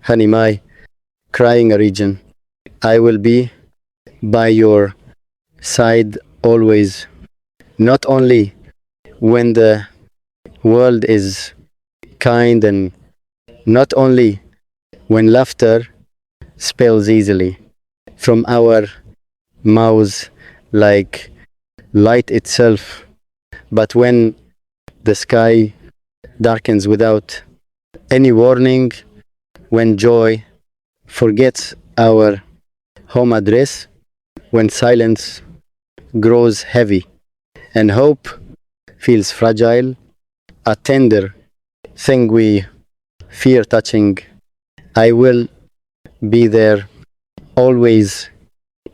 Hanimai, crying a region. I will be by your side always, not only when the world is kind and not only when laughter spills easily from our mouths like light itself, but when the sky darkens without any warning, when joy forgets our home address, when silence grows heavy and hope feels fragile, a tender thing we fear touching, I will be there always,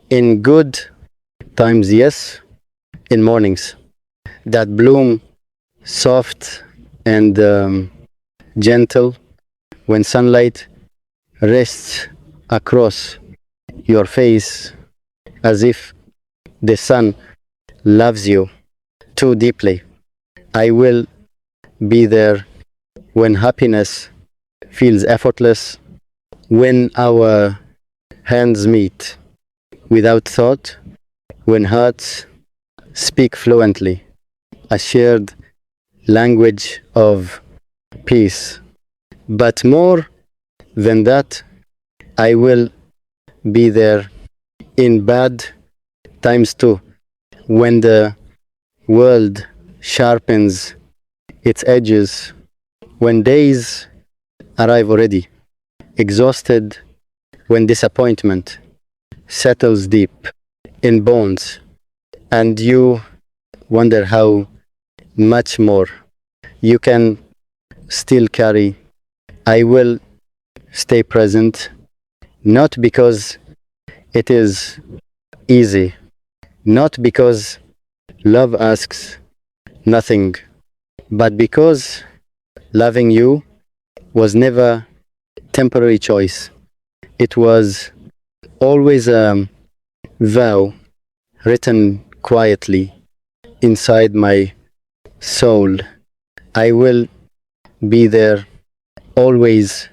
in good times, yes, in mornings that bloom soft and gentle, when sunlight rests across your face as if the sun loves you too deeply. I will be there when happiness feels effortless, when our hands meet without thought, when hearts speak fluently, a shared language of peace. But more than that, I will be there in bad times too, when the world sharpens its edges, when days arrive already, exhausted, when disappointment settles deep in bones, and you wonder how much more you can still carry. I will stay present, not because it is easy, not because love asks nothing, but because loving you was never temporary choice. It was always a vow written quietly inside my soul. I will be there always,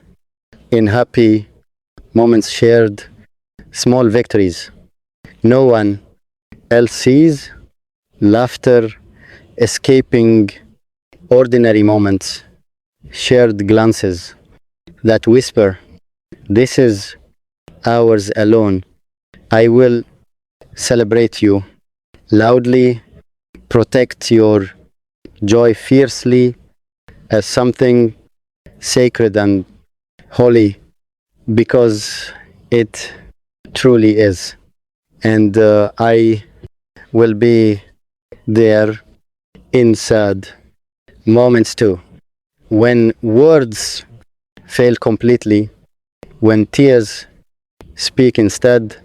in happy moments shared, small victories no one else sees, laughter escaping ordinary moments, shared glances that whisper, "This is ours alone." I will celebrate you loudly, protect your joy fiercely as something sacred and holy, because it truly is. And I will be there in sad moments too, when words fail completely, when tears speak instead,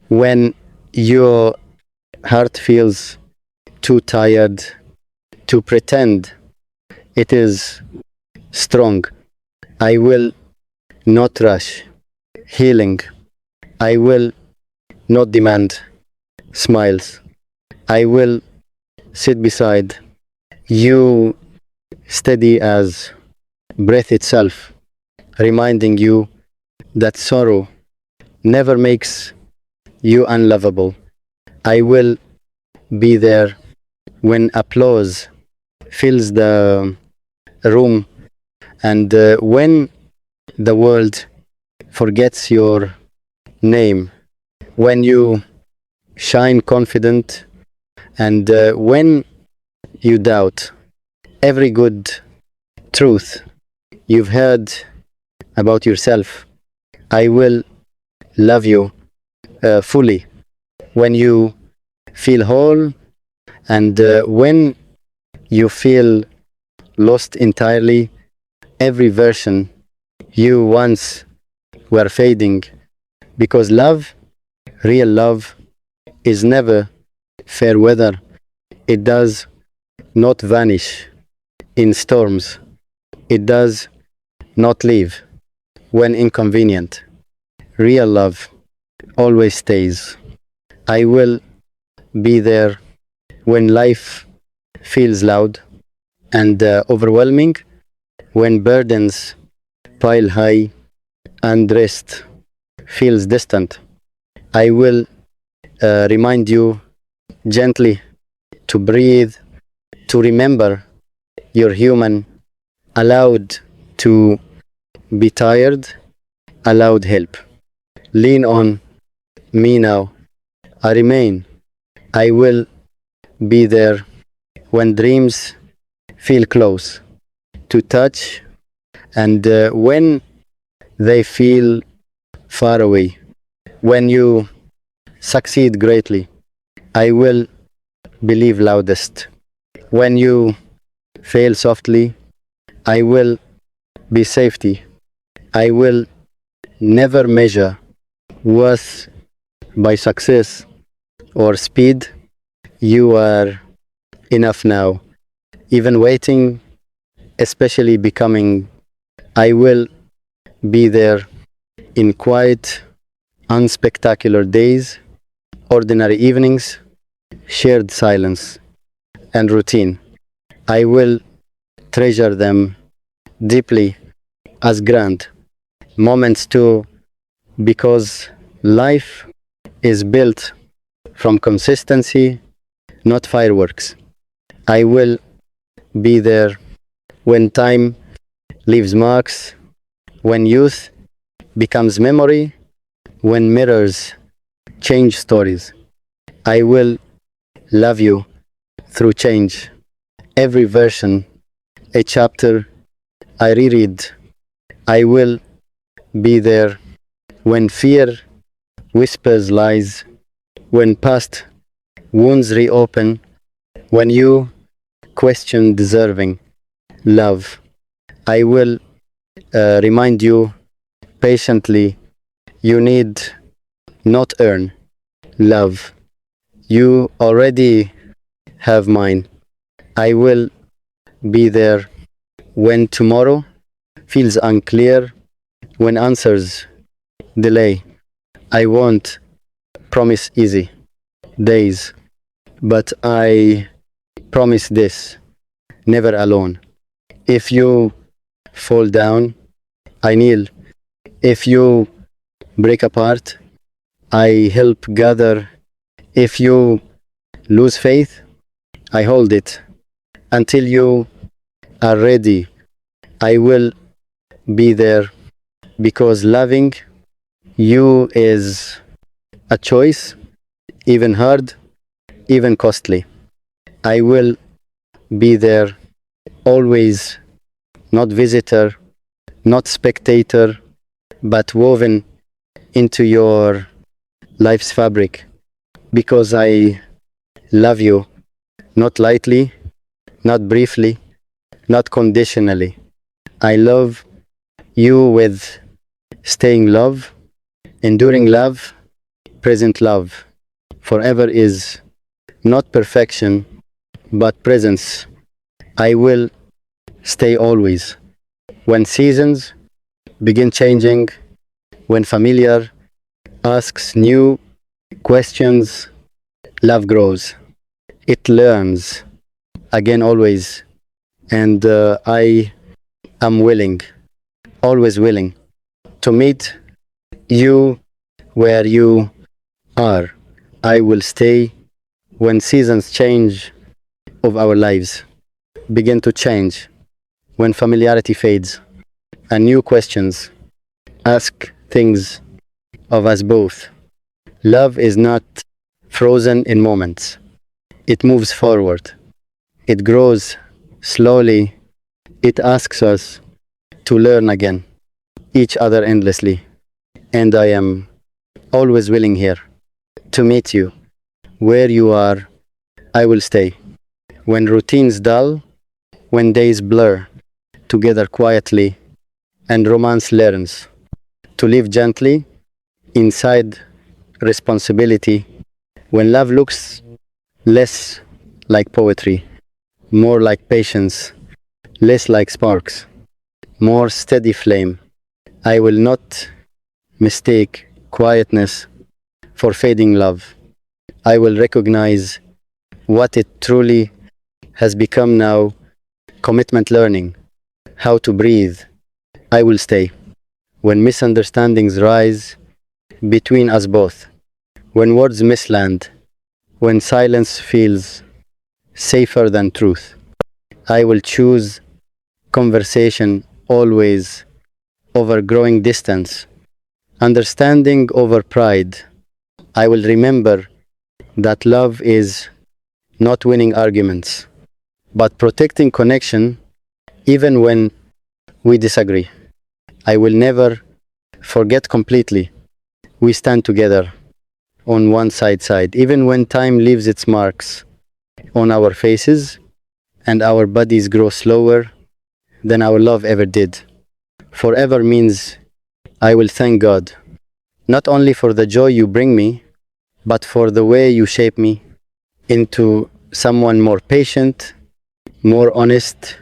when your heart feels too tired to pretend it is strong. I will not rush healing. I will not demand smiles. I will sit beside you, steady as breath itself, reminding you that sorrow never makes you unlovable. I will be there when applause fills the room, and when the world forgets your name, when you shine confident, and when you doubt every good truth you've heard about yourself. I will love you fully when you feel whole, and when you feel lost entirely. Every version you once were fading, because love, real love, is never fair weather. It does not vanish in storms. It does not leave when inconvenient. Real love always stays. I will be there when life feels loud and overwhelming, when burdens pile high, and rest feels distant, I will remind you gently to breathe, to remember you're human, allowed to be tired, allowed help. Lean on me now. I remain. I will be there when dreams feel close to touch and when they feel far away. When you succeed greatly, I will believe loudest. When you fail softly, I will be safety. I will never measure worth by success or speed. You are enough now. Even waiting, especially becoming, I will be there in quiet, unspectacular days, ordinary evenings, shared silence, and routine. I will treasure them deeply as grand moments too, because life is built from consistency, not fireworks. I will be there when time leaves marks, when youth becomes memory, when mirrors change stories. I will love you through change. Every version, a chapter I reread. I will be there when fear whispers lies, when past wounds reopen, when you question deserving love. I will remind you patiently you need not earn love. You already have mine. I will be there when tomorrow feels unclear, when answers delay. I won't promise easy days, but I promise this never alone. If you fall down, I kneel. If you break apart, I help gather. If you lose faith, I hold it. Until you are ready, I will be there because loving you is a choice, even hard, even costly. I will be there always, not visitor, not spectator, but woven into your life's fabric because I love you, not lightly, not briefly, not conditionally. I love you with staying love, enduring love, present love. Forever is not perfection, but presence. I will stay always. When seasons begin changing, when familiar asks new questions, love grows. It learns again always. And I am willing, always willing, to meet you where you are. I will stay when seasons change of our lives begin to change, when familiarity fades and new questions ask things of us both. Love is not frozen in moments. It moves forward. It grows slowly. It asks us to learn again, each other endlessly. And I am always willing here to meet you. Where you are, I will stay. When routines dull, when days blur together quietly, and romance learns to live gently inside responsibility, when love looks less like poetry, more like patience, less like sparks, more steady flame, I will not mistake quietness for fading love. I will recognize what it truly has become now, commitment learning, how to breathe. I will stay when misunderstandings rise between us both, when words misland, when silence feels safer than truth. I will choose conversation always over growing distance, understanding over pride. I will remember that love is not winning arguments, but protecting connection even when we disagree. I will never forget completely. We stand together on one side, even when time leaves its marks on our faces and our bodies grow slower than our love ever did. Forever means I will thank God, not only for the joy you bring me, but for the way you shape me into someone more patient, more honest,